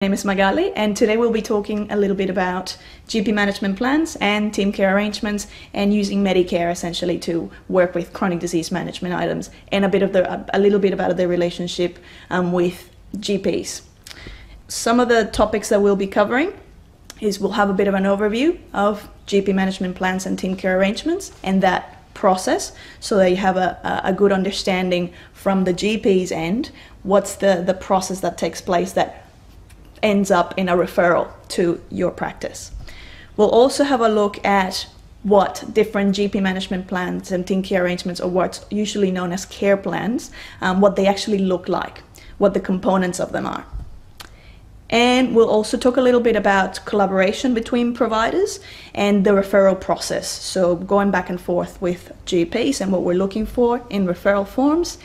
My name is Magali, and today we'll be talking a little bit about GP management plans and team care arrangements and using Medicare essentially to work with chronic disease management items and a little bit about the relationship with GPs. Some of the topics that we'll be covering is we'll have a bit of an overview of GP management plans and team care arrangements and that process so that you have a good understanding from the GP's end what's the process that takes place that ends up in a referral to your practice. We'll also have a look at what different GP management plans and team care arrangements, or what's usually known as care plans, what they actually look like, what the components of them are. And we'll also talk a little bit about collaboration between providers and the referral process. So going back and forth with GPs and what we're looking for in referral forms.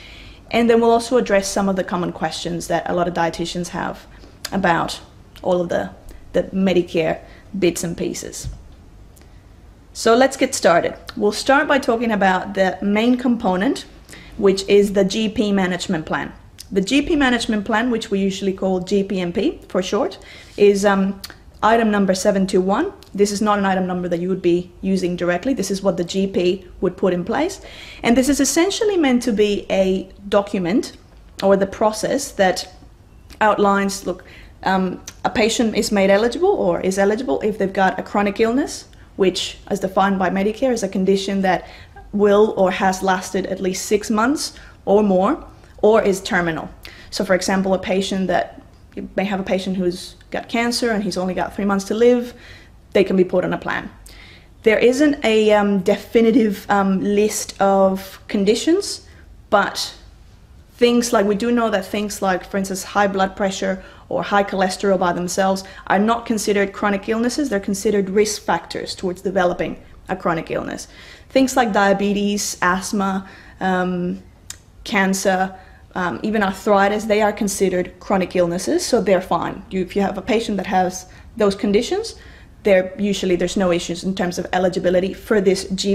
And then we'll also address some of the common questions that a lot of dietitians have about all of the Medicare bits and pieces. So let's get started. We'll start by talking about the main component, which is the GP management plan. The GP management plan, which we usually call GPMP for short, is item number 721. This is not an item number that you would be using directly. This is what the GP would put in place. And this is essentially meant to be a document or the process that outlines, look, a patient is made eligible or is eligible if they've got a chronic illness, which as defined by Medicare is a condition that will or has lasted at least 6 months or more, or is terminal. So for example, you may have a patient who's got cancer and he's only got 3 months to live, they can be put on a plan. There isn't a definitive list of conditions, but we do know that things like, for instance, high blood pressure or high cholesterol by themselves are not considered chronic illnesses. They're considered risk factors towards developing a chronic illness. Things like diabetes, asthma, cancer, even arthritis, they are considered chronic illnesses, so they're fine. If you have a patient that has those conditions, there's no issues in terms of eligibility for this GP